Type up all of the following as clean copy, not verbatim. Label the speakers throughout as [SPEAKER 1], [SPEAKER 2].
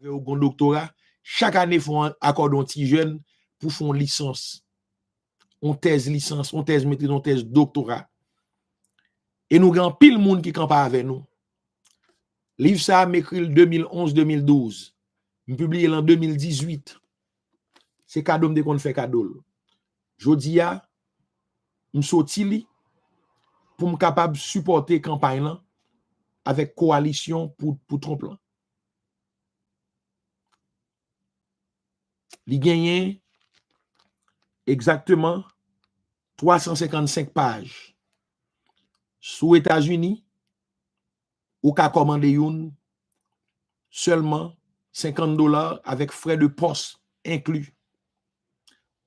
[SPEAKER 1] au bon doctorat, chaque année font accord d'un petit jeune pour faire une licence. On thèse licence, on thèse maîtrise, on thèse doctorat. Et nous avons pile monde qui campe avec nous. Livre ça m'écrit le 2011-2012. Je publié en 2018. C'est cadeau de qu'on fait cadeau. Jodi a me sorti pour me capable de supporter campagne là avec coalition pour trompe là. Il gagne exactement 355 pages. Sous États-Unis, ou ka commande une seulement $50 avec frais de poste inclus.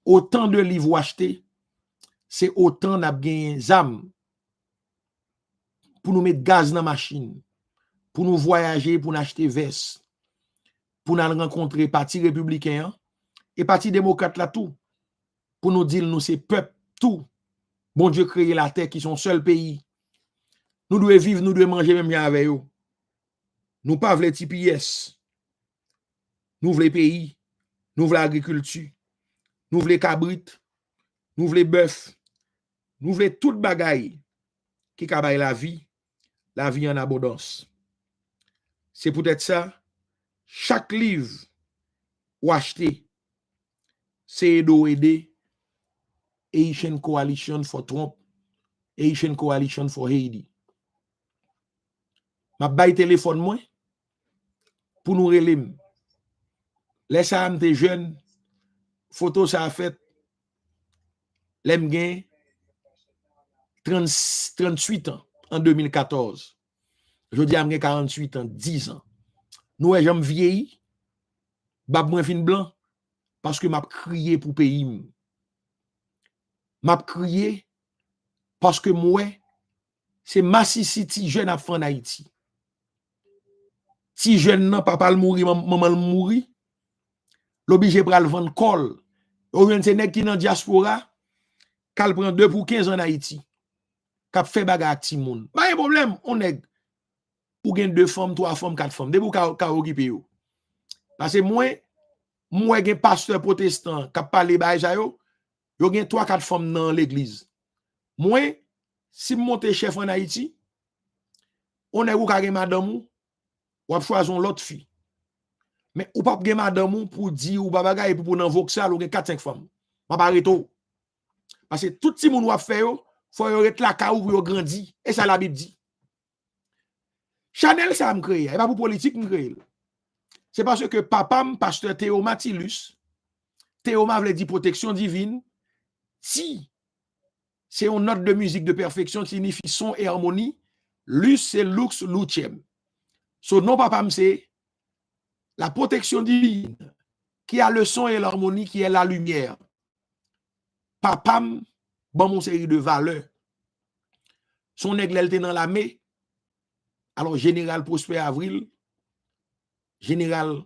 [SPEAKER 1] Autant de livres achetés, c'est autant n'a gagné zam pour nous mettre gaz dans la machine, pour nous voyager, pour nous acheter veste, pour nous rencontrer parti républicain et parti démocrate là tout, pour nous dire nous c'est peuple tout. Bon Dieu créé la terre qui sont seul pays. Nous devons vivre, nous devons manger même avec eux. Nous pas voulons TPS. Nous voulons pays, nous voulons l'agriculture, nous voulons cabrit, nous voulons bœuf, nous voulons toute bagaille qui cabaye la vie en abondance. C'est peut-être ça, chaque livre ou acheter, c'est d'aider Haitian Coalition for Trump, Haitian Coalition for Haiti. Ma baille téléphone moi pour nous relève. Laisse ça m'te jeune, photo ça a fait, l'aime gain 38 ans en 2014. Je dis à 48 ans, 10 ans. Nous, j'aime vieilli, bab moins fin blanc, parce que m'a crié pour pays. M'a crié parce que moi, c'est Massy City jeune à en Haïti. Si jeune nan papa le mourir, maman le mourir, l'obligé pral vendre col. Ou bien c'est nèg qui dans diaspora, kal prend 2 pour 15 en Haïti. Kap fait bagarre ak ti moun. Pas de problème, on est ou gen 2 femmes, 3 femmes, 4 femmes, de pour ka occuper yo. Parce que moi gen pasteur protestant kap parler ba yo gen 3 4 femmes dans l'église. Moi si monte chef en Haïti, on est ou ka gen madame ou a choisi l'autre fille. Mais ou pas gen madame pour dire ou bagay pour nan voxal ou gen 4 5 femmes. M'a pas reto. Parce que tout ti moun ou a fait yo, faut yo ret la ka ou pour yo grandi et ça la Bible dit. Chanel ça me créé, et pas pour politique me créé. C'est parce que papa pasteur Théo Matilus, Théo m'a veut dire protection divine. Si c'est une note de musique de perfection qui signifie son et harmonie, lus c'est lux lucem. So non papa c'est la protection divine qui a le son et l'harmonie qui est la lumière. Papa bon mon série de valeurs. Son aigle était dans la main. Alors général Prosper Avril, général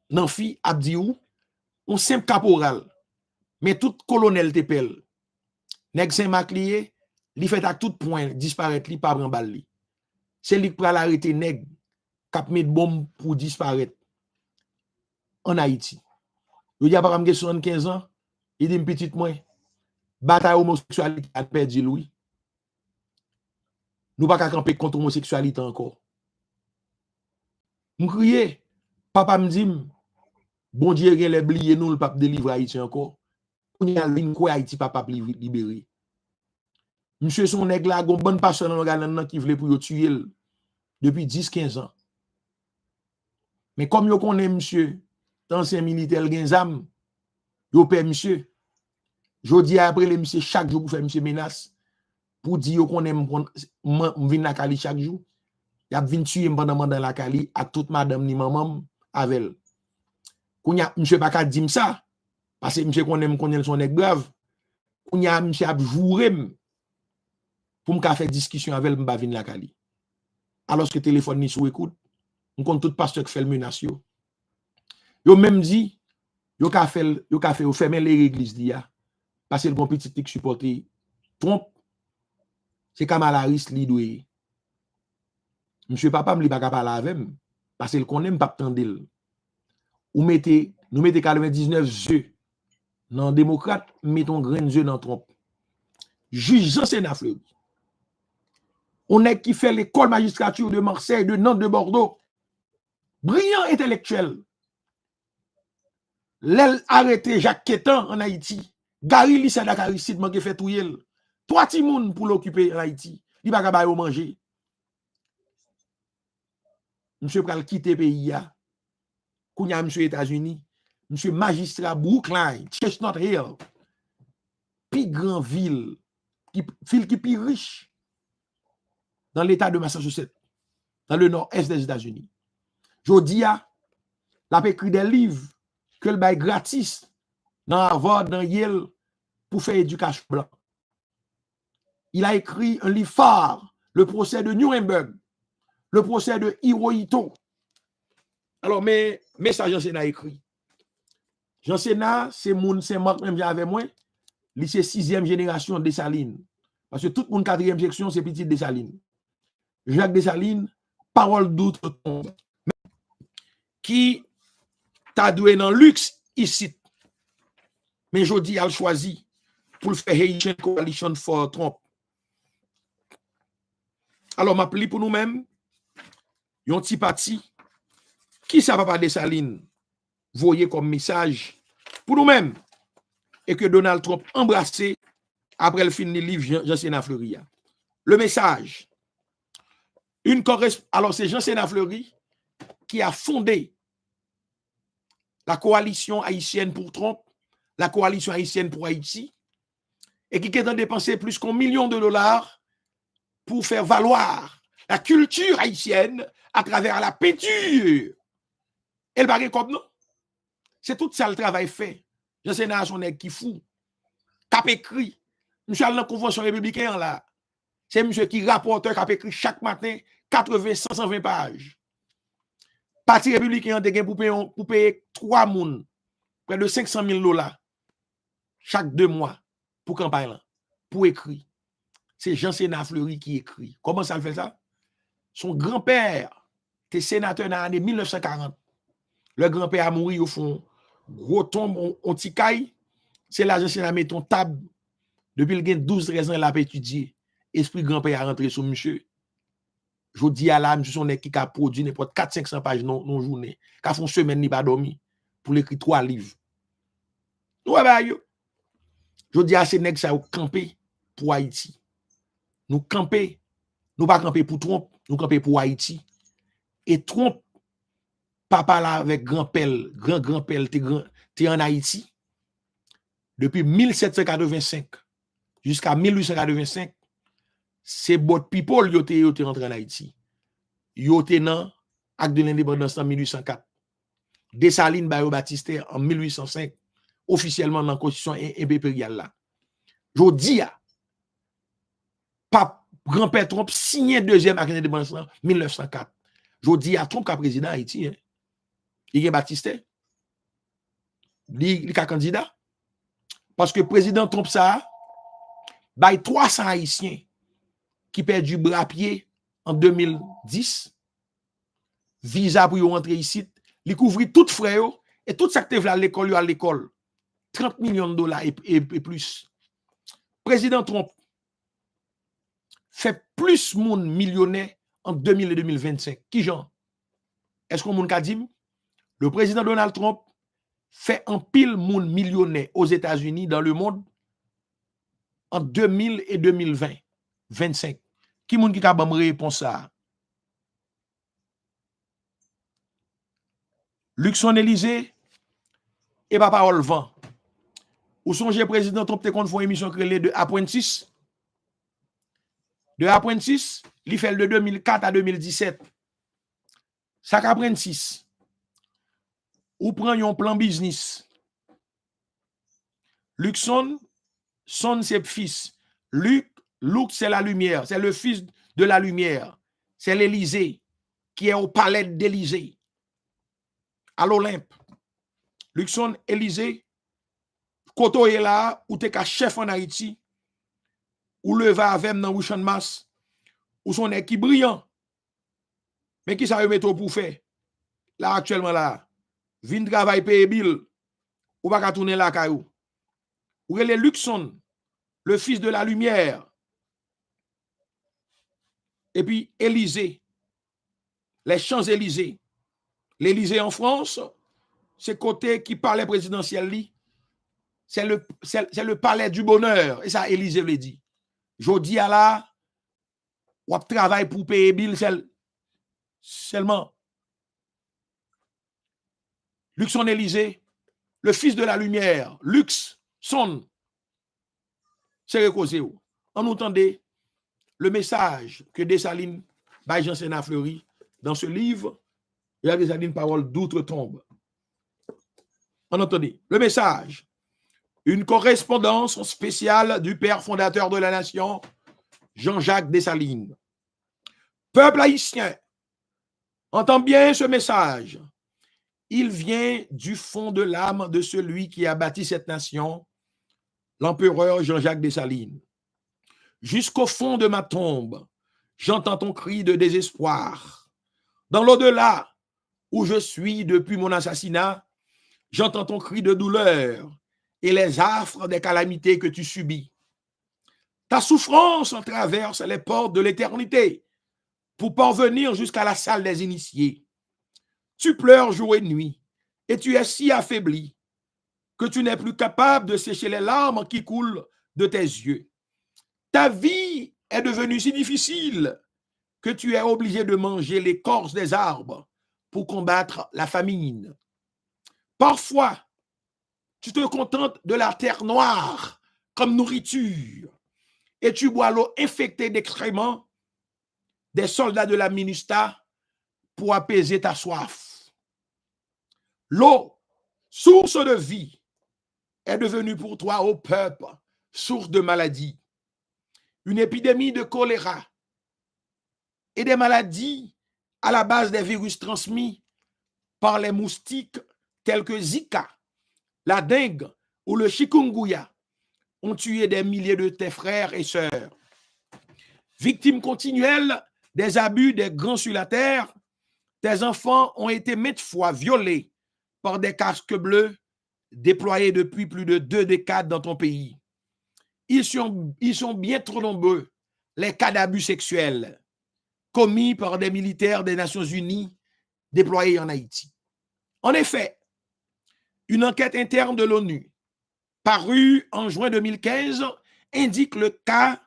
[SPEAKER 1] Nanfi Abdiou, un simple caporal. Mais tout colonel t'épelle. Nèg Saint-Maclier, li fait à tout point disparaître, li pas prend balle li. C'est lui qui pral arrêter nèg k'ap met bombe pour disparaître en Haïti. Yo di a pas 75 ans, il dit petit moi, bataille homosexualité a perdu lui. Nous pas camper contre l'homosexualité encore. M'crier, papa me dit, bon Dieu gen les blier nous le pape délivrer Haïti encore. On y a vinn quoi Haïti papa libérer. Monsieur son nèg la gon bonne personne dans qui voulait pour yo tuer depuis 10-15 ans. Mais comme yo connaît monsieur, ancien militaire gen zam, yo pè monsieur. Jodi après les monsieur chaque jour pour faire monsieur menace pour dire qu'on aime vinn la Cali chaque jour. Y a vinn tuer pendant dans la Cali à toute madame ni maman avec elle. Kounya monsieur pas ka dim ça parce que monsieur connaît son nèg grave. Kounya monsieur a jouré pour me faire discussion avec elle m'pa vinn la Cali. Alors que téléphone ni sous écoute, on compte tout pasteur qui fait le menace yo. Yo même dit yo ka fait fermer les églises dia parce que le bon petit qui supporter Trump c'est Kamala Harris li doué. Monsieur papa me li pas parler avec parce que qu'on aime pas tendel. Ou mettez, nous mettez 99 œufs dans démocrate, mettons grain œufs dans Trump. Juge Jean Sénat Fleury. On est qui fait l'école magistrature de Marseille, de Nantes, de Bordeaux. Brillant intellectuel. L'aile arrêté Jacques Quétan en Haïti. Gary Lissa Dakaricide manque fait tout yel. 3 timoun pour l'occuper en Haïti. Il va pas manger. Monsieur pral quitter pays ya. Kounya monsieur États-Unis. Monsieur magistrat Brooklyn, Chestnut Hill. Plus grand ville qui plus riche dans l'état de Massachusetts, dans le nord-est des États-Unis. Jodia, la écrit des livres que le bail gratis dans Harvard, dans Yale, pour faire éducation blanc. Il a écrit un livre phare, le procès de Nuremberg, le procès de Hirohito. Alors, mais ça, Jean Sénat écrit. Jean Sénat, c'est moun Saint-Marc, même avec moi, c'est 6e génération Dessalines. Parce que tout le monde 4e section, c'est petit Dessalines. Jacques Dessalines, parole d'outre-tombe, qui t'a doué dans le luxe ici. Mais aujourd'hui, il a choisi pour le faire Haitian Coalition for Trump. Alors, je m'appelle pour nous-mêmes, un petit parti, qui ça va pas Dessalines, voyez comme message pour nous-mêmes, et que Donald Trump embrassé après le film du livre Jean Sénat Fleury. Le message, alors c'est Jean Sénat Fleury qui a fondé la coalition haïtienne pour Trump, la coalition haïtienne pour Haïti, et qui est en dépenser plus qu'$1 million pour faire valoir la culture haïtienne à travers la peinture. Et le bagage comme non. C'est tout ça le travail fait. Jean Sénat son nèg qui fou. Cap écrit. Monsieur dans la convention républicaine là. C'est monsieur qui rapporteur cap écrit chaque matin 80 120 pages. Parti républicain de pour payer 3 moun près de $500,000 chaque 2 mois pour campagne là, pour écrire. C'est Jean Sénat Fleury qui écrit. Comment ça le fait ça? Son grand-père était sénateur dans l'année 1940. Le grand-père a mouru au fond. Gros tombe, on tikaille. C'est là Jean Sénat met ton table. Depuis le 12-13 ans, il a étudié. Esprit grand-père a rentré sur monsieur. Je dis à l'âme, son équipe qui a produit n'importe 400-500 pages non journée. Qui a fait une semaine, ni pas dormi. Pour l'écrire 3 livres. Ouais, bah, yo. Je dis à ces nègres, ça a campé pour Haïti. Nous camper, nous pas camper pour Trump, nous camper pour Haïti. Et Trump, papa là avec grand-père, grand-père, t'es en Haïti. Depuis 1785 jusqu'à 1885, c'est bot people yo te rentré en Haïti. Yo te nan acte de l'indépendance en 1804. Dessalines Bayo Baptiste en 1805, officiellement dans la constitution impériale là. Jodi a pape grand-père Trump signé deuxième acte d'indépendance en 1904. Jodi a Trump ka président Haïti. Hein. Il y a Baptiste. Il est candidat. Parce que le président Trump ça bail 300 Haïtiens qui perdent du bras pied en 2010. Visa pour rentrer ici. Il couvre tout frais et tout ça que tu à l'école, à l'école. $30 millions et plus. Président Trump fait plus monde millionnaire en 2000 et 2025. Qui genre? Est-ce qu'on moun ka dit? Le président Donald Trump fait un pile monde millionnaire aux États-Unis, dans le monde, en 2000 et 2020. 25. Qui moun ki ka bam réponse ça? Luxon Élysée et papa Olvan. Ou songe président Trump te kon font émission créée de Apprentice. De Apprentice, il fait de 2004 à 2017. Ça qu'Apprentice. Ou prend un plan business. Luxon, son c'est fils. Luc c'est la lumière, c'est le fils de la lumière. C'est l'Élysée qui est au palais d'Élysée. À l'Olympe. Luxon, Élysée, Koto est là, ou t'es qu'à chef en Haïti, ou le va avec dans Wishan Mass, ou son équipe brillant. Mais qui ça remet pour faire? là actuellement là, vin travail payer bill, ou pas qu'à tourner la caillou. Ou les Luxon, le fils de la lumière. Et puis Élysée, les Champs-Élysées. L'Élysée en France, c'est côté qui parlait présidentiel, c'est le palais du bonheur. Et ça, Élysée le dit. Je dis à la, ou travail pour payer bill seulement. Luxon Élysée, le fils de la lumière, Luxon, c'est recausé. On entendait le message que Dessalines, by Jean Sénat Fleury, dans ce livre, il y a Dessalines, parole d'outre-tombe. On entendait le message, une correspondance spéciale du père fondateur de la nation, Jean-Jacques Dessalines. Peuple haïtien, entend bien ce message. Il vient du fond de l'âme de celui qui a bâti cette nation, l'empereur Jean-Jacques Dessalines. Jusqu'au fond de ma tombe, j'entends ton cri de désespoir. Dans l'au-delà, où je suis depuis mon assassinat, j'entends ton cri de douleur et les affres des calamités que tu subis. Ta souffrance en traverse les portes de l'éternité pour parvenir jusqu'à la salle des initiés. Tu pleures jour et nuit et tu es si affaibli que tu n'es plus capable de sécher les larmes qui coulent de tes yeux. Ta vie est devenue si difficile que tu es obligé de manger l'écorce des arbres pour combattre la famine. Parfois, tu te contentes de la terre noire comme nourriture et tu bois l'eau infectée d'excréments des soldats de la MINUSTA pour apaiser ta soif. L'eau, source de vie, est devenue pour toi, ô peuple, source de maladie. Une épidémie de choléra et des maladies à la base des virus transmis par les moustiques tels que Zika, la dengue ou le chikungunya ont tué des milliers de tes frères et sœurs. Victimes continuelles des abus des grands sur la terre, tes enfants ont été maintes fois violés par des casques bleus déployés depuis plus de 2 décades dans ton pays. Ils sont bien trop nombreux, les cas d'abus sexuels commis par des militaires des Nations Unies déployés en Haïti. En effet, une enquête interne de l'ONU, parue en juin 2015, indique le cas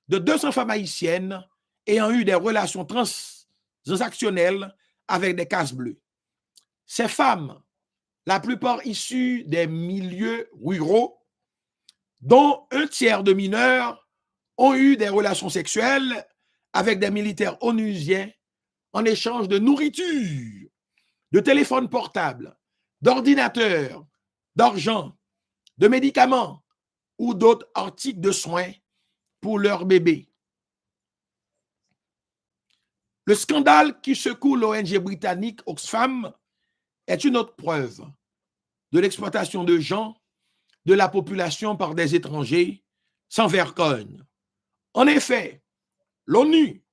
[SPEAKER 1] de 200 femmes haïtiennes ayant eu des relations transactionnelles avec des casques bleus. Ces femmes, la plupart issues des milieux ruraux, dont un tiers de mineurs ont eu des relations sexuelles avec des militaires onusiens en échange de nourriture, de téléphones portables, d'ordinateurs, d'argent, de médicaments ou d'autres articles de soins pour leurs bébés. Le scandale qui secoue l'ONG britannique Oxfam est une autre preuve de l'exploitation de gens de la population par des étrangers sans vergogne. En effet, l'ONU,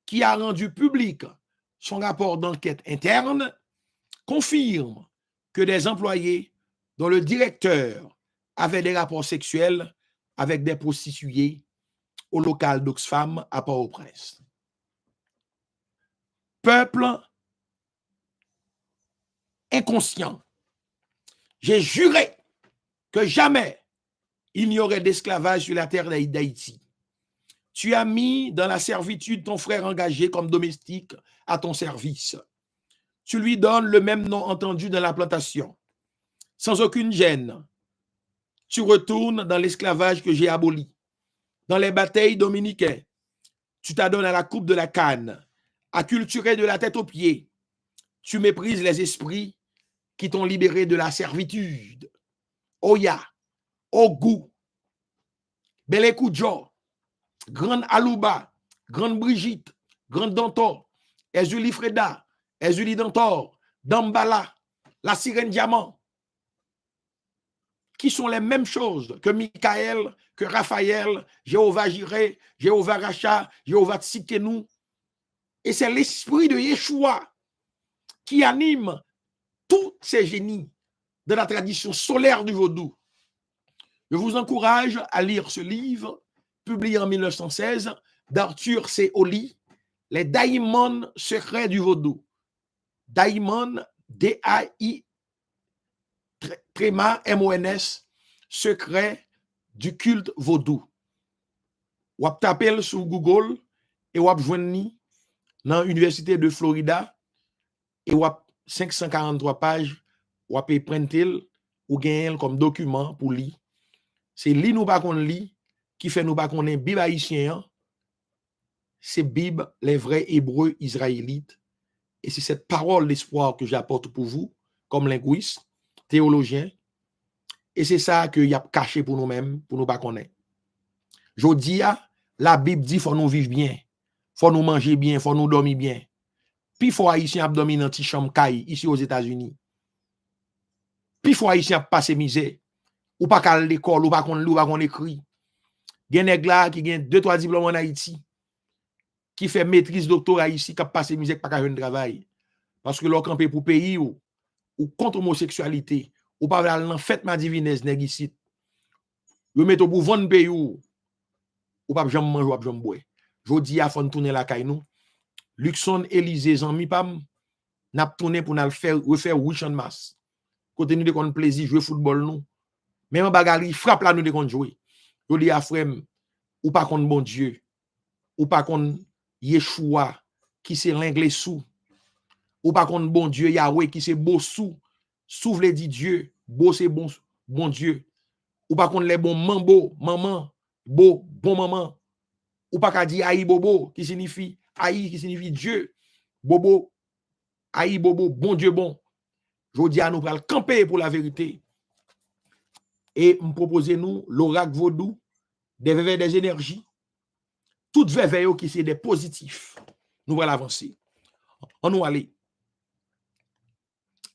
[SPEAKER 1] qui a rendu public son rapport d'enquête interne, confirme que des employés dont le directeur avait des rapports sexuels avec des prostituées au local d'Oxfam à Port-au-Prince. Peuple inconscient, j'ai juré que jamais il n'y aurait d'esclavage sur la terre d'Haïti. Tu as mis dans la servitude ton frère engagé comme domestique à ton service. Tu lui donnes le même nom entendu dans la plantation. Sans aucune gêne, tu retournes dans l'esclavage que j'ai aboli. Dans les batailles dominicaines, tu t'adonnes à la coupe de la canne, acculturé de la tête aux pieds. Tu méprises les esprits qui t'ont libéré de la servitude. Oya, Ogou, Belekoujo, Grande Alouba, Grande Brigitte, Grande Dantor, Ezuli Freda, Ezuli Dantor, Dambala, la Sirène Diamant, qui sont les mêmes choses que Michael, que Raphaël, Jéhovah Jireh, Jéhovah Racha, Jéhovah Tsikenu. Et c'est l'esprit de Yeshua qui anime tous ces génies de la tradition solaire du vaudou. Je vous encourage à lire ce livre, publié en 1916, d'Arthur C. Holly, Les daimons secrets du vaudou. Daimon, D-A-I, tréma, M-O-N-S, secret du culte vaudou. Ou ap tapel sur Google et ou ap joindre dans l'Université de Florida et ou ap 543 pages ou ap printel ou gagner comme document pour lire. C'est li nous pas qu'on lit qui fait nous pas qu'on est Bible haïtien. C'est Bible les vrais hébreux israélites. Et c'est cette parole d'espoir que j'apporte pour vous comme linguiste, théologien. Et c'est ça que y a caché pour nous-mêmes, pour nous pas connaître. Je dis, la Bible dit faut nous vivre bien, faut nous manger bien, faut nous dormir bien. Puis faut haïtien dormir dans une chambre caille ici aux États-Unis. Puis faut haïtien passer misère. Ou pas qu'à l'école, ou pas qu'on écrit. Gen nèg là qui gen 2-3 diplômes en Haïti, qui fait maîtrise doctorat ici, qui passe misère pas qu'à un travail. Parce que l'on campé pour pays ou contre homosexualité, ou pas dans fête ma divinesse nèg ici. Yo met au pour vendre pays ou pas jamais manger ou jamais boire. Jodi a fon tourner la caille nous. Luxon Élysée Zanmi pam n'a tourner pour nous faire refaire wish en masse. Côté nous de kon plaisir jouer football nous. Même bagarre frappe là nous de kon jouer. Yo di a frère ou pas contre bon Dieu. Ou pas contre Yeshua qui c'est l'anglais sous. Ou pas contre bon Dieu Yahweh qui c'est beau sous. Sous veut dit Dieu, beau c'est bon Dieu. Ou pas contre les bons mambo, maman, beau bon maman. Ou pas qu'à dire aïe bobo qui signifie aïe qui signifie Dieu. Bobo aïe bobo bon Dieu bon. Je dis à nous pour camper pour la vérité. Et me proposer nous l'oracle vaudou des veillées des énergies. Toutes veillées qui sont des positifs. Nous allons avancer. On nous aller.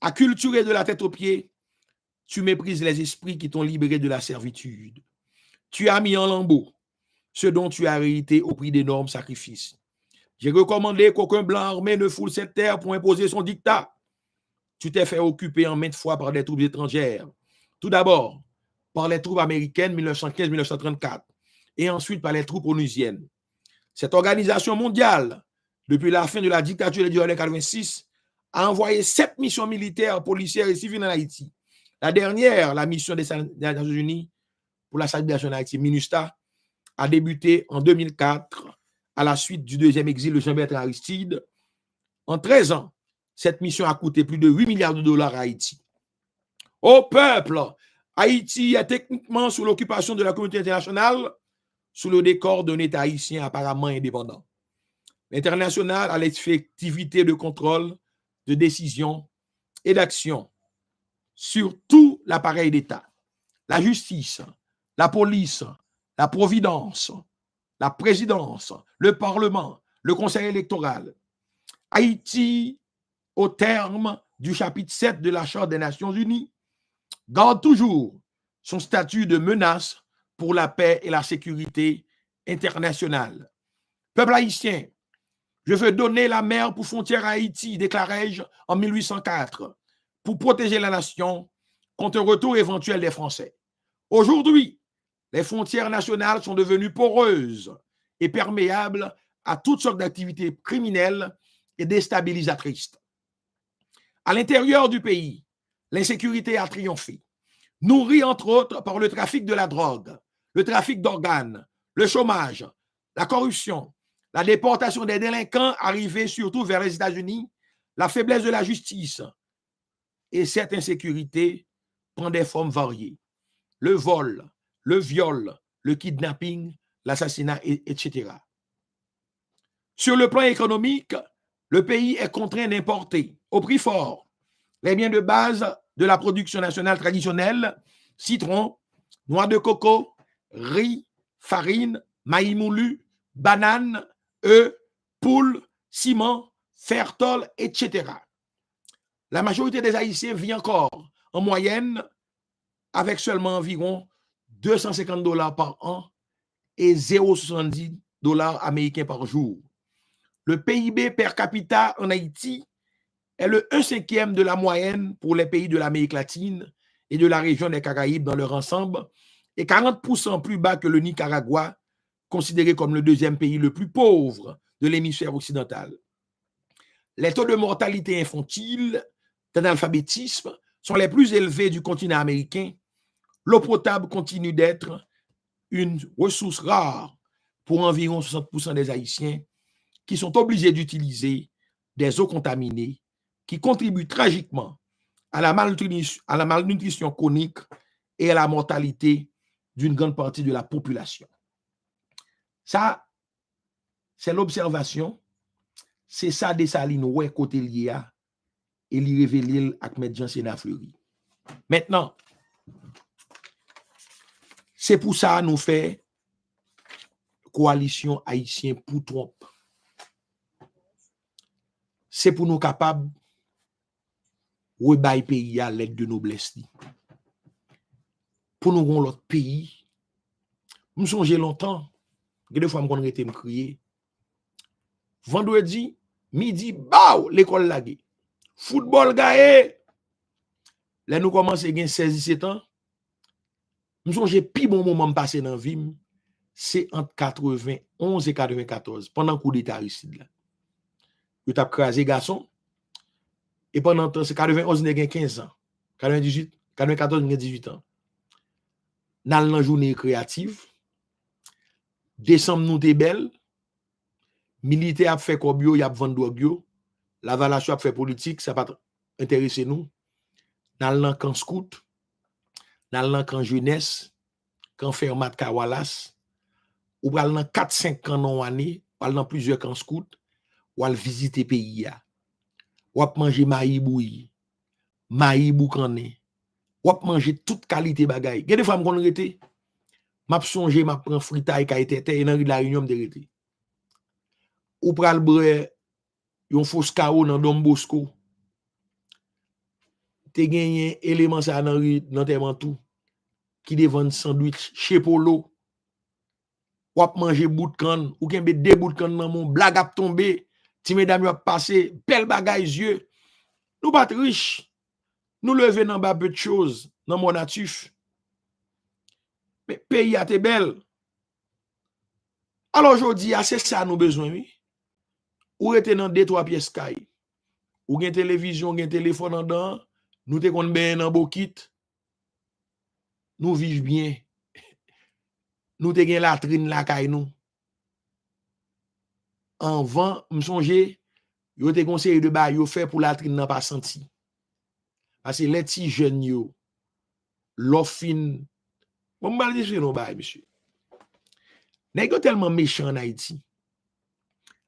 [SPEAKER 1] Acculturé de la tête aux pieds, tu méprises les esprits qui t'ont libéré de la servitude. Tu as mis en lambeaux ce dont tu as hérité au prix d'énormes sacrifices. J'ai recommandé qu'aucun blanc armé ne foule cette terre pour imposer son dictat. Tu t'es fait occuper en maintes fois par des troupes étrangères. Tout d'abord, par les troupes américaines 1915-1934 et ensuite par les troupes onusiennes. Cette organisation mondiale, depuis la fin de la dictature de 1986, a envoyé 7 missions militaires, policières et civiles en Haïti. La dernière, la mission des Nations Unies pour la stabilisation en Haïti, MINUSTA, a débuté en 2004 à la suite du deuxième exil de Jean-Bertrand Aristide. En 13 ans, cette mission a coûté plus de 8 milliards de dollars à Haïti. Au peuple, Haïti est techniquement sous l'occupation de la communauté internationale, sous le décor d'un État haïtien apparemment indépendant. L'international a l'effectivité de contrôle, de décision et d'action sur tout l'appareil d'État. La justice, la police, la providence, la présidence, le Parlement, le Conseil électoral. Haïti, au terme du chapitre 7 de la Charte des Nations Unies, garde toujours son statut de menace pour la paix et la sécurité internationale. Peuple haïtien, je veux donner la mer pour frontière à Haïti, déclarai-je en 1804, pour protéger la nation contre un retour éventuel des Français. Aujourd'hui, les frontières nationales sont devenues poreuses et perméables à toutes sortes d'activités criminelles et déstabilisatrices. À l'intérieur du pays, l'insécurité a triomphé, nourrie entre autres par le trafic de la drogue, le trafic d'organes, le chômage, la corruption, la déportation des délinquants arrivés surtout vers les États-Unis, la faiblesse de la justice. Et cette insécurité prend des formes variées. Le vol, le viol, le kidnapping, l'assassinat, etc. Sur le plan économique, le pays est contraint d'importer au prix fort les biens de base de la production nationale traditionnelle, citron, noix de coco, riz, farine, maïs moulu, bananes, œufs, poules, ciment, fer-tol, etc. La majorité des Haïtiens vit encore en moyenne avec seulement environ 250 $ par an et 0,70 $ américains par jour. Le PIB per capita en Haïti est le 1/5 de la moyenne pour les pays de l'Amérique latine et de la région des Caraïbes dans leur ensemble, et 40% plus bas que le Nicaragua, considéré comme le 2e pays le plus pauvre de l'hémisphère occidental. Les taux de mortalité infantile, d'analphabétisme, sont les plus élevés du continent américain. L'eau potable continue d'être une ressource rare pour environ 60% des Haïtiens qui sont obligés d'utiliser des eaux contaminées qui contribuent tragiquement à la malnutrition chronique et à la mortalité d'une grande partie de la population. Ça, c'est l'observation. C'est ça Dessalines ouais côté lié et lui révéler avec M. Jean Sénat Fleury. Maintenant, c'est pour ça nous fait coalition haïtienne pour Trump. C'est pour nous capables de rebailler pays à l'aide de noblesse. Pour nous rendre l'autre pays. Nous songeons longtemps, des fois qu'on était me crier. Vendredi, midi, bao, l'école lagué. Football gaé. Là nous commençons à 16-17 ans. Nous songeons plus bon moment passé dans la vie, c'est entre 91 et 94, pendant le coup d'État ici. Vous avez crasé garçon. Et pendant temps, c'est 91, vous avez 15 ans. 98, 94, vous avez 18 ans. Dans la journée créative, décembre, nous sommes belles. Militaire a fait cobio, il a vendu drogue. La valation a fait politique, ça va intéresser nous. Dans le camp scout, dans le camp jeunesse, camp fermat Kawalas, ou dans 4-5 camps non année, ou dans plusieurs camps scouts, ou visiter pays. Ou manger maïboui, maïboukané, ou manger toute qualité bagaille. Il y a des femmes qu'on rete, m'a songé, m'a prend fritaille qui a été et dans la réunion de rete. Ou pral bre yon fausse cao dans Dom Bosco. Te gagné élément ça dans tes mantou qui devant sandwich chez Polo. Ou manger bout de canne, ou kembe deux bout de canne dans mon blague a tomber. Ti mesdames yo passé belle bagaille yeux. Nous pas riches. Nous lever dans bas peu de choses dans mon natif. Mais pays a te belle. Alors aujourd'hui, c'est ça nous besoin oui. Ou était dans 2-3 pièces caille. Ou gen télévision, gen téléphone en dedans, nous te kon ben dans bokit. Nous vivons bien. Nous te gen latrine la caille nous. En vent, m'songe, yo te conseillé de ba yo fait pour latrine nan pas senti. Parce que les petits jeunes yo, l'offin, bon m'bal di non ba monsieur. Nèg yo tellement méchant en Haïti.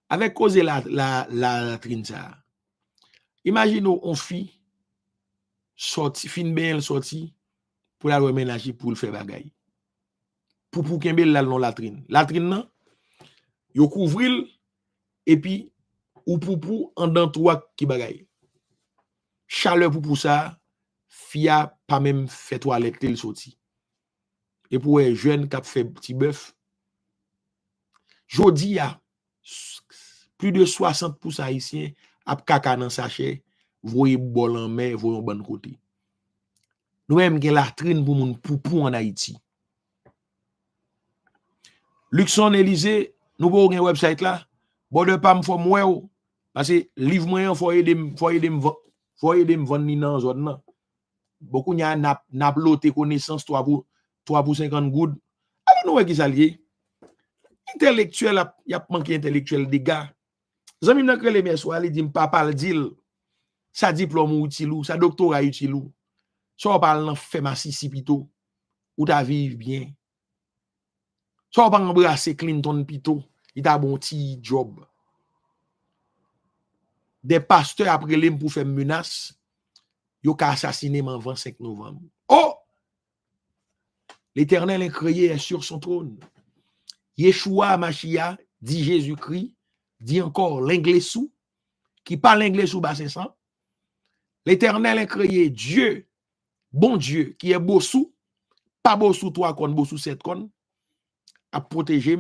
[SPEAKER 1] Avec cause la latrine ça. Imagine on fille sorti fin ben sorti pour la reménager pour le faire bagaille. Pour kembe la non latrine. Latrine nan yo couvril et puis ou pour en dans trois qui bagaille. Chaleur pour ça, fia pas même fait toilette le sorti. Et pour un jeune qui a fait petit bœuf, jodi a plus de 60% haïtiens a kaka dans sachet, voyez bol en mer, voyez bon côté. Nous même gen latrine pour moun poupou en Haïti. Luxon Élysée, nous pour un website là, bon de pas me faut moi parce que livre moyen faut aider me vendre ni dans zone là. Beaucoup n'y a n'a loté connaissance 3 pour 50 goud. Alors nous qui s'allier. Intellectuel y a manqué intellectuel des gars. Zami nan krele mes soir li dit papa le dit sa diplôme utile ou sa doctorat utile ou. So parle nan fait Mississippi pito ou ta vivre bien. So pas embrasser Clinton pito, il t'a bon petit job. Des pasteurs après l'im pour faire menace, yo ka assassiné man 25 novembre. Oh! L'Éternel incréé est sur son trône. Yeshua Machia, dit Jésus-Christ, dit encore l'anglais sous, qui parle l'anglais sous bassin sang. L'Éternel incréé Dieu, bon Dieu, qui est beau sous, pas beau sous 3 cônes, beau sous 7 cônes, à protéger.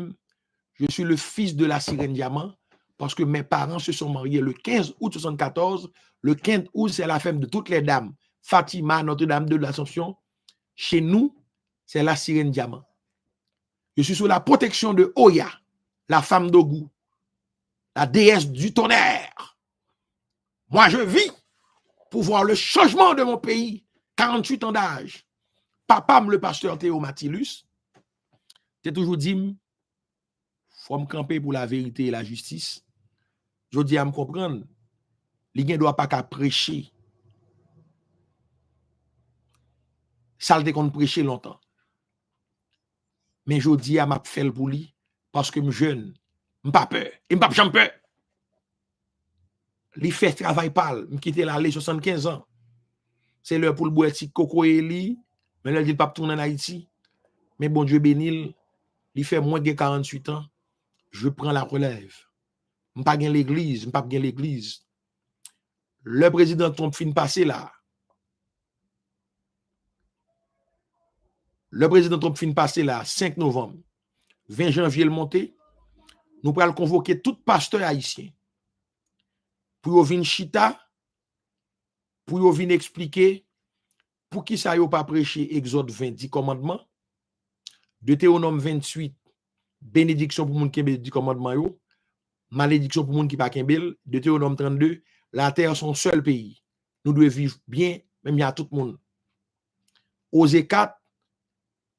[SPEAKER 1] Je suis le fils de la sirène diamant. parce que mes parents se sont mariés le 15 août 74. Le 15 août, c'est la fête de toutes les dames. Fatima, Notre-Dame de l'Assomption. Chez nous, c'est la sirène diamant. Je suis sous la protection de Oya, la femme d'Ogou, la déesse du tonnerre. Moi, je vis pour voir le changement de mon pays. 48 ans d'âge. Papa, le pasteur Théo Matilus, t'es toujours dit, faut me camper pour la vérité et la justice. Je dis à me comprendre, les gens ne doivent pas qu'à prêcher. Ça le qu'on prêcher longtemps. Mais je dis à m'a fait pour lui parce que je suis jeune, je pas peur, et je pas jamais peur. Li fait travail pâle, me quitter l'allée 75 ans. C'est l'heure pour le boire petit coco et li, mais là il pas tourner en Haïti. Mais bon Dieu bénil, il fait moins de 48 ans, je prends la relève. Je pas gain l'église, je pas gain l'église. Le président Trump fin passé là. Le président Trump fin passé là, 5 novembre. 20 janvier le monté. Nous pourrons convoquer tout pasteur haïtien. Pour venir chita, pour venir expliquer pour qui ça n'a pas prêché Exode 20, 10 commandements, Deutéronome 28, bénédiction pour moun qui bénédict commandement yo, malédiction pour moun qui pas kembel, Deutéronome 32, la terre son seul pays. Nous devons vivre bien, même il y a tout le monde. Osée 4,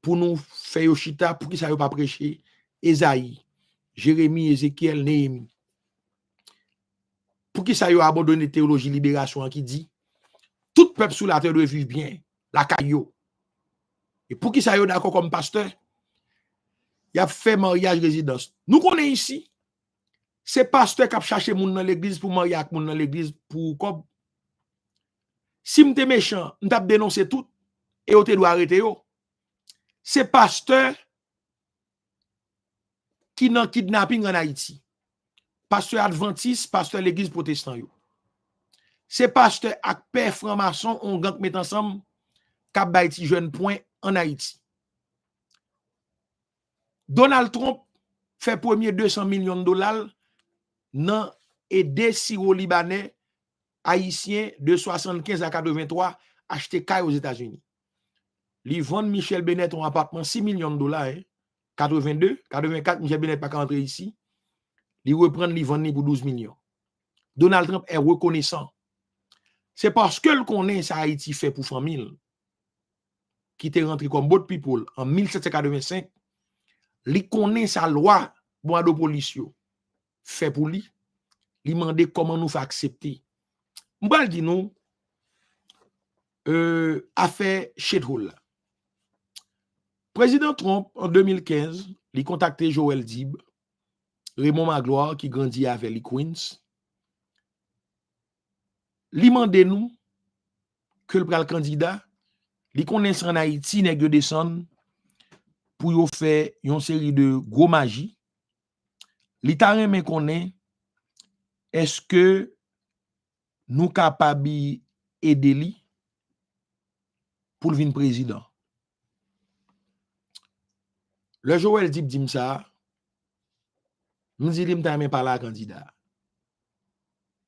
[SPEAKER 1] pour nous faire chita, pour qui ça n'a pas prêché Esaïe, Jérémie, Ézéchiel, Néhémie. Pour qui ça a abandonné théologie libération qui dit tout peuple sur la terre doit vivre bien, la caillou. Et pour qui ça a d'accord comme pasteur, il a fait mariage résidence. Nous connaissons ici, c'est pasteur qui a cherché moun dans l'église pour marier avec moun dans l'église pour comme si m'te méchant, m't'a dénoncé tout et on te doit arrêter yo. C'est pasteur qui nan kidnapping en Haïti. Pasteur adventiste, pasteur l'église protestant yo. C'est pasteur ak père franc-maçon on gang met ensemble k'ap bay ti jeune point en Haïti. Donald Trump fait premier 200 millions de dollars nan aider Syro-Libanais haïtiens de 75 à 83 acheter caille aux États-Unis. Li vend Michel Bennett un appartement 6 millions de dollars, 82, 84 Michel Bennett pas rentrer ici. Li reprend li vend pour 12 millions. Donald Trump est reconnaissant. C'est parce que le connaît ça Haïti fait pour famille qui était rentré comme boat people en 1785. Li connaît sa loi bon de police fait pour lui. Li demande comment nous faire accepter. M'bal di nous affaire shithole. Président Trump en 2015, il contacté Joël Dib, Raymond Magloire qui grandit avec les Queens. Li mande nous que le candidat li connaisse en Haïti nèg yo descend pour yo faire une série de gros magie. Li ta remen connaît est-ce que nous capables aider li pour venir président. Le Joël Dib dit ça, me dit m'ta même pas la candidat.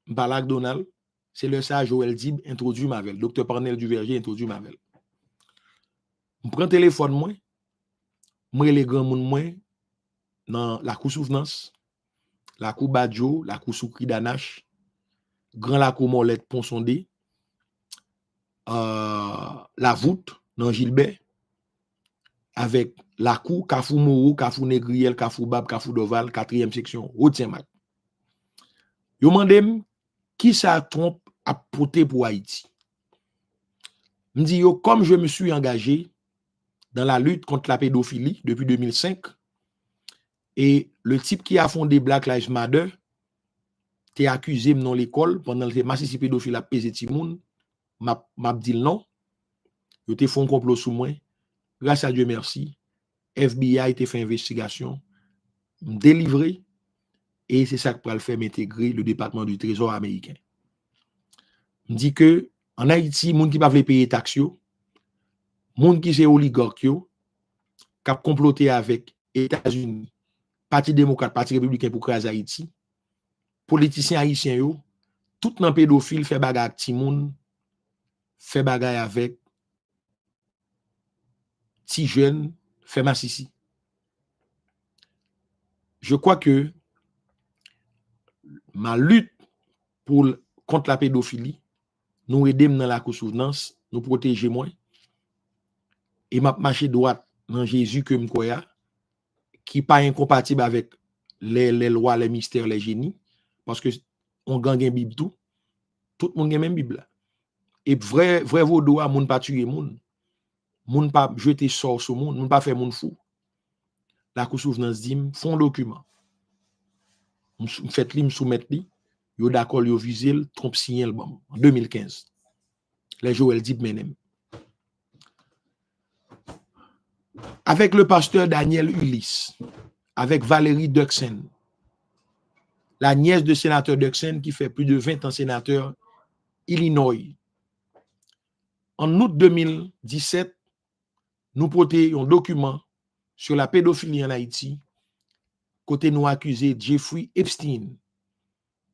[SPEAKER 1] M'parle avec Donald. C'est le ça Joël Dib introduit Mavel. Docteur Parnel Duverger introduit Mavel. Je prends le téléphone, moi, les grands moun, moi, dans la cour Souvenance, la cour Badjo, la cour Soukri Danache, grand la cour Molette Ponsondé, la voûte dans Gilbert, avec la cour Kafou Moro, Kafou Negriel, Kafou Bab, Kafou Doval, 4e section, Haute-Saint-Marc. Yo mandem qui ça trompe à porter pour Haïti. Me dit yo comme je me suis engagé dans la lutte contre la pédophilie depuis 2005 et le type qui a fondé Black Lives Matter t'es accusé dans l'école pendant que massif pédophile a pesé timoun m'a dit non yo te font complot sous moi grâce à Dieu merci FBI a été fait investigation me délivré et c'est ça que pour le faire m'intégrer le département du Trésor américain. Me dit que en Haïti moun qui pas veut payer taxe yo moun qui c'est oligarque yo qui a comploté avec États-Unis, Parti démocrate, Parti républicain pour craser Haïti, politiciens haïtiens yo, tout nan pédophile fait bagay ak ti moun, fait bagay avec ti jeune, fait massissi. Je crois que ma lutte contre la pédophilie, nous aidons dans la souvenance, nous protéger moins. Et m'a marché droite dans Jésus que m'koya, qui pas incompatible avec les lois, les mystères, les génies, parce que on gagne une Bible tout le monde a même Bible. Et vrai vaudou a moun pas tuer moun pas jeter sort sur moun pas faire moun fou. La cour souvenance dit font document. Faites li me soumettre li, yo d'accord yo visel trompe signal bon en 2015. Les Joël dit menem. Avec le pasteur Daniel Ulysse, avec Valérie Duxen, la nièce de sénateur Duxen qui fait plus de 20 ans sénateur Illinois. En août 2017, nous portons un document sur la pédophilie en Haïti, côté nous accusé Jeffrey Epstein.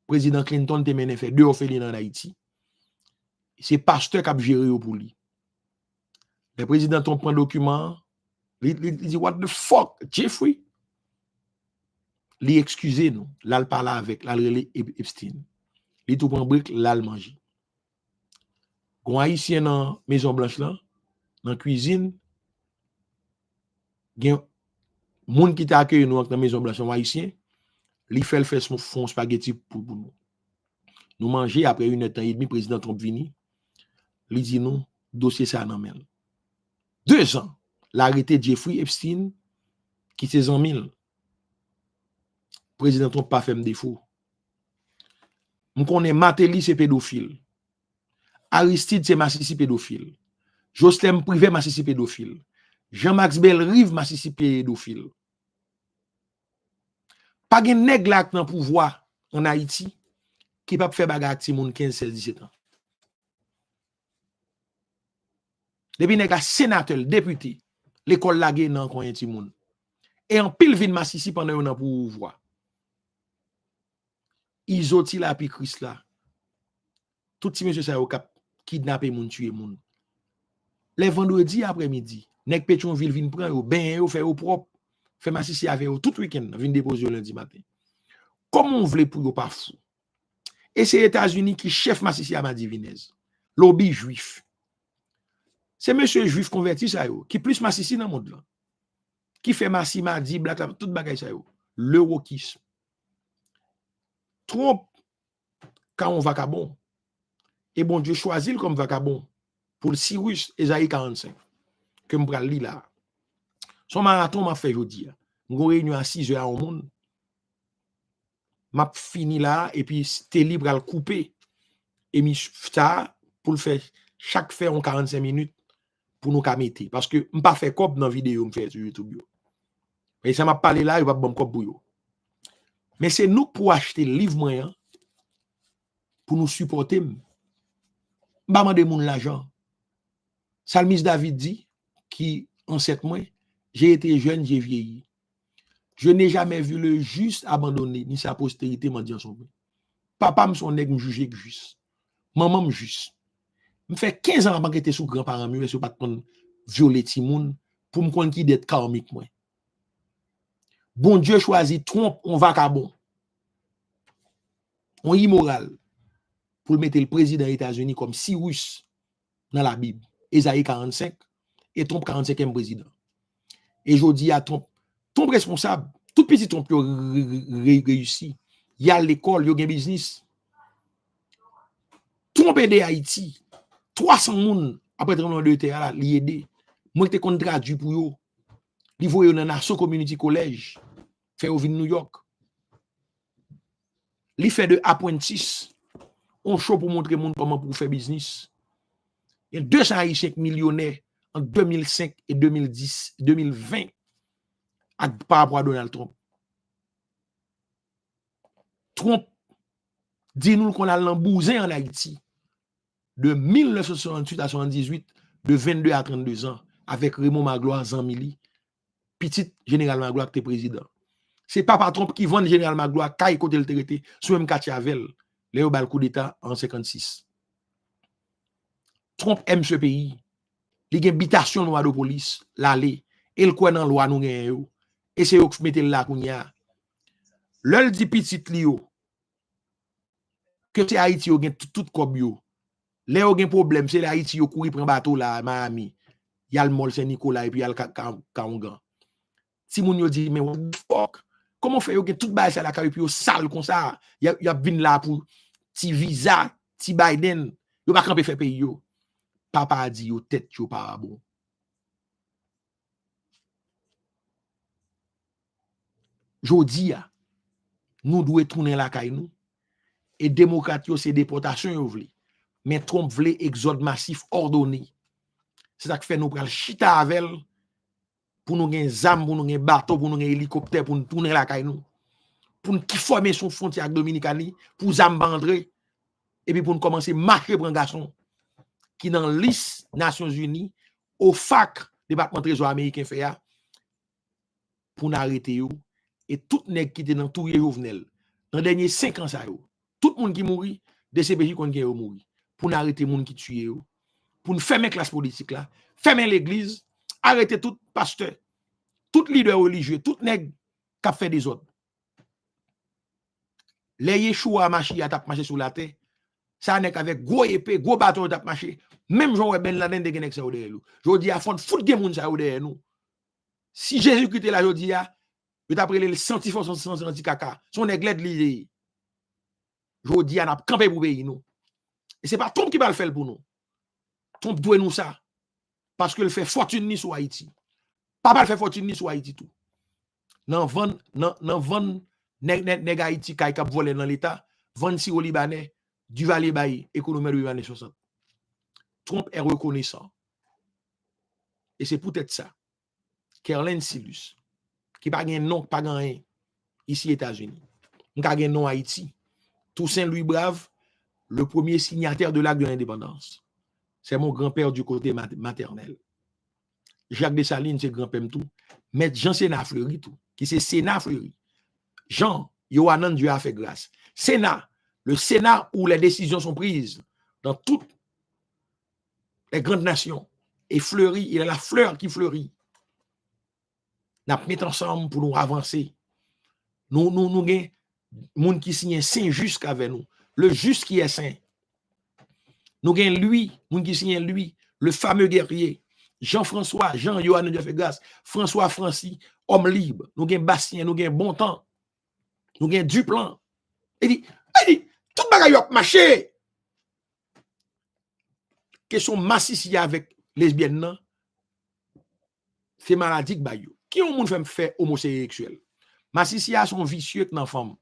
[SPEAKER 1] Président Clinton te mené fait 2 orphelines en Haïti. C'est pasteur qui a géré pour lui. Le président ton prend document, il dit what the fuck, Jeffrey? Il excusez nous, là il parle avec l'alrelé Epstein. Il tout prend brique, là il mange. Gon haïtien dans Maison Blanche là, dans cuisine, gen moun qui t'a accueilli nous dans Maison Blanche haïtien, li fait son fond spaghetti pour nous. Nous manger après 1h30 président Trump vini, li dit nous dossier ça nan men. 2 ans, l'arrêté Jeffrey Epstein qui c'est 100 000. Président Trump pas fait défaut. Nous connaît Matéli c'est pédophile. Aristide c'est massissi pédophile. Joslem Privé massissi pédophile. Jean-Max Belrive massissi pédophile. Pas gen nèg la dans pouvoir en Haïti qui pas faire bagarre ti moun 15 16 17 ans. Depuis nèg a sénateur, député, l'école la gen nan konyen ti moun. Et en pile vin massissi pendant un an pouvoir. Isoti la pi Chris là. Tout ti monsieur ça au cap kidnapper moun tuer moun. Les vendredis après-midi, nèg Pétionville vin prend yo ben yo fait au propre, fait massissi avec yo tout week-end, vin déposer lundi matin. Comment on voulait pour yo pas fou. Et c'est les États-Unis qui chef massissi à Madivinez. Lobby juif. C'est monsieur juif converti ça yo qui plus massissi dans le monde là. Qui fait massi madi black tout bagay ça yo. Le wokisme. Trump quand on vagabond. Et bon Dieu choisit comme vagabond pour le Cyrus Esaïe 45 que me pral li là. Son marathon m'a fait jodi. M'gon réunion à 6h au monde. M'a fini là et puis t'es libre à le couper et mi ça pour le faire chaque fait en 45 minutes pour nous mettre parce que m'pas fait cop dans vidéo me fait sur YouTube. Et ça m'a parlé là, il va bon cop pour yo. Mais c'est nous pour acheter le livre moyen pour nous supporter. M'pa demander moun l'argent. Salmis David dit qui en 7 mois, j'ai été jeune, j'ai vieilli. Je n'ai jamais vu le juste abandonné, ni sa postérité mendiant son pain. Papa me son nèg me juger juste. Maman me juste. Me fait 15 ans avant que j'étais sous grand-parent mieux, je pas prendre violer ti moun pour me connaître qui d'être karmique moi. Bon Dieu choisit trompe on vagabond. On immoral pour mettre le président des États-Unis comme Cyrus dans la Bible. Esaïe 45 et Trump 45e président. Et je dis à Trump responsable, tout petit Trump réussi. Il y a l'école, il y a un business. Trump aide Haïti. 300 personnes après tremblement de terre là, li aide. Moi qui te traduit pour yo. Li voye dans Nassau Community College, fait au New York. Li fait de apprentice. On show pour montrer monde comment pour faire business. Il y a 205 millionnaires en 2005 et 2020 par rapport à Donald Trump. Trump dit-nous qu'on a l'embousé en Haïti de 1968 à 78, de 22 à 32 ans, avec Raymond Magloire, Zanmili, petit général Magloire qui était président. C'est papa Trump qui vend général Magloire, Kaye côté le traité, sous même Katiavel, Léo bal coup d'État en 56. Trump aime ce pays. Il y a une habitation loi de police, l'aller, et le quoi dans loi nous gagne et c'est eux qui mettent là kounya. L'ol dit petit lio que c'est Haïti yo gen tout kob yo. Lè yo gen problème, c'est Haïti yo courir prend bateau là Miami. Y a le Mol Saint-Nicolas et puis y a le Kaongan. Si moun yo dit mais what the fuck, comment fait yo gen tout bail ça la puis yo sale comme ça. Y a vinn là pour ti visa, ti Biden, yo pas camper faire pays yo. Papa a dit yo tête yo pas bon. Jodi a nous devons tourner la caille nous et démocrate yo c'est déportation yo vle. Mais Trump vle exode massif ordonné. C'est ça qui fait nous pral chita avec pour nous gen zam, pour nous gen bateau, pour nous gen hélicoptère pour nous tourner la caille nous. Pour nous qui former son frontière Dominicani pour zam bandrer et puis pour nous commencer marcher pour un garçon qui dans liste Nations Unies au FAC département trésor américain fait pour nous arrêter yo et tout nèg qui était dans tout Jovenel dans dernier 5 ans ça yo tout le monde qui mourit de CPJ kon gen yo mouri pour nous arrêter monde qui tue yo pour nous fermer classe politique là fermer l'église arrêter tout pasteur tout leader religieux tout nèg qui fait des autres les Yeshua marché a tap marché sur la terre ça nèg avec gros épée gros bateau tap marché même Jean Ben Laden de gen ça ou derrière nous jodi a fond foot gen moun ça ou derrière nous si Jésus qui était là jodi a je t'appelle le scientifique sans caca son église lié jodi a n'a campé pour pays nous et c'est pas Trump qui va le faire pour nous Trump doit nous ça parce que le fait fortune ni sur Haïti pas le fait fortune ni sur Haïti tout nan vend nèg Haïti kay k'ap voler dans l'état vend si au Libanais du Valais Baye économie de années 60 Trump est reconnaissant et c'est peut-être ça Kerlen Silus qui pas gen nom pas gen ici États-Unis on ka gen nom Haïti Toussaint Louis Brave le premier signataire de l'acte de l'indépendance c'est mon grand-père du côté maternel Jacques Dessalines c'est grand-père tout Maître Jean Sénat Fleury tout qui c'est Sénat Fleury Jean Yohanan Dieu a fait grâce Sénat le Sénat où les décisions sont prises dans toutes les grandes nations et Fleury il a la fleur qui fleurit n'a mettre ensemble pour nous avancer nous gain monde qui signe saint juste avec nous le juste qui est saint nous gain lui monde qui signe lui le fameux guerrier Jean-François Jean Yohann Dieu fait grâce François Francis homme libre nous gain Bastien nous gain bon temps nous gain Duplan il dit tout bagaille a marché question massicité avec lesbienne non c'est maladie ba yo qui on moun fait homosexuel massicité sont vicieux dans femme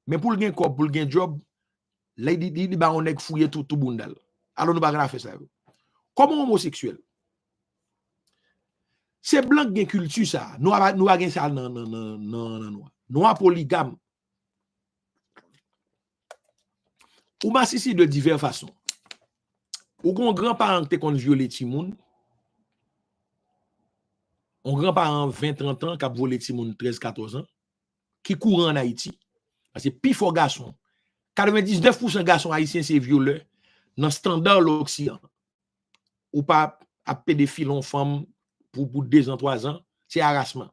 [SPEAKER 1] mais pour le gain corps pour le gain job là il ba on nèg fouiller tout bundal alors nous pas faire ça comment homosexuel c'est blanc gain culture ça nous gain ça non noir polygame ou massicité de diverses façons ou grand-parent qui kon violé ti moun on grand-parent 20-30 ans qui a volé ti moun 13-14 ans qui courent en Haïti parce que pi fort garçon 99% garçons haïtiens c'est violeur dans standard l'Occident ou pas à pédophile en femme pour 2 ans 3 ans c'est harassement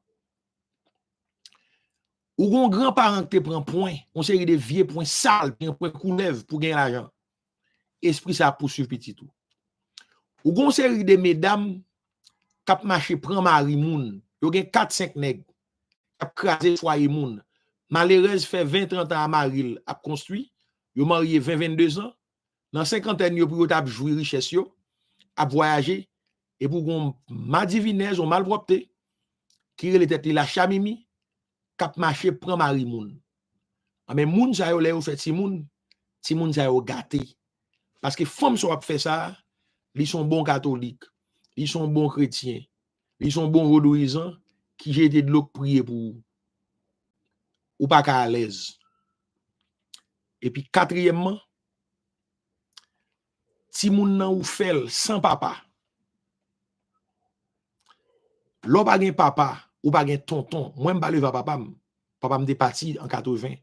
[SPEAKER 1] ou grand-parent qui prend point on série de vieux points sales point couleuvre pour gagner l'argent esprit ça poursuivre petit tout ou gon série de mesdames k'ap marché prend mari moun yo gen 4-5 nèg k'ap craser foyer moun malheureuse fait 20-30 ans à maril a construit yo marié 20-22 ans dans 50 yo pour yo t'a jouir richesse yo a voyager et pour gon ma divinesse on malpropre qui relè tête la chamimi k'ap marché prend mari moun mais moun sa yo lè yo fait ti moun sa yo gâté parce que femme so a fait ça ils sont bons catholiques ils sont bons chrétiens ils sont bons vaudouisants qui j'ai été de l'eau prier pour ou pas qu'à l'aise et puis quatrièmement si moun nan ou fait sans papa l'on pas gen papa ou pas gen tonton moi m'pa lever papa papa m'était parti en 80.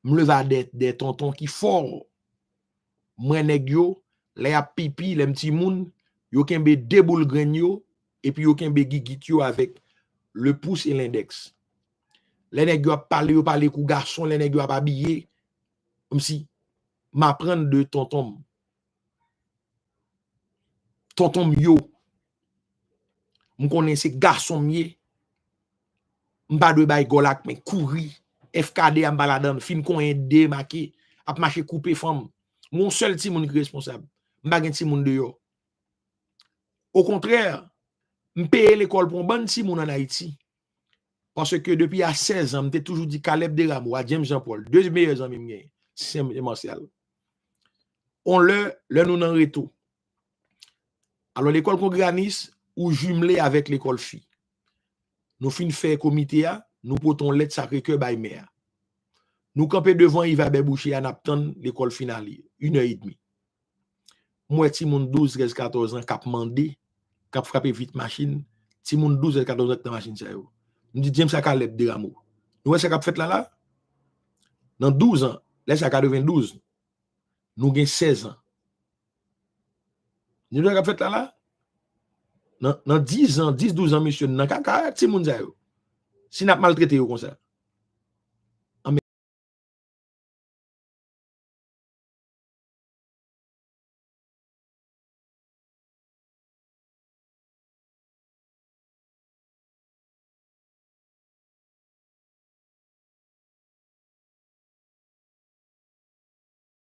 [SPEAKER 1] M'leva des tontons qui fort. Moi nèg yo, les a pipi, les petits moun, yo kembe deux boules grain yo et puis yo kembe gigit yo avec le pouce et l'index. Les nèg yo parler kou garçon, les nèg yo habillé comme si m'apprendre de tonton. Tonton yo. M'konnaît ces garçon mié. M'pa de bay golak mais courir FKD en baladan fin kon démarqué ap marché couper femme mon seul ti moun responsable m'pa gen ti moun de yo au contraire m'paye l'école pour bon ti moun en Haïti parce que depuis à 16 ans m'était toujours dit Caleb Deramou à James Jean-Paul deux meilleurs amis m'gagne c'est Martial on le nous nan reto alors l'école Congranis ou jumelé avec l'école fille. Nous fin fait comité a, nous potons lettre Sacré-Cœur by mère. Nous camper devant Yves Boucher à n'attendre l'école finale 1h30. Moi ti moun 12 13 14 ans cap mandé, cap frapper vite machine, ti moun 12 14 ans dans machine ça yo. Me dit James Caleb Deramou. Nous ça cap fait là dans 12 ans, là ça 92. Nous gain 16 ans. Nous cap fait là dans 10 ans, 10 12 ans monsieur dans kaka ti moun ça yo. Si n'a maltraité yo comme ça.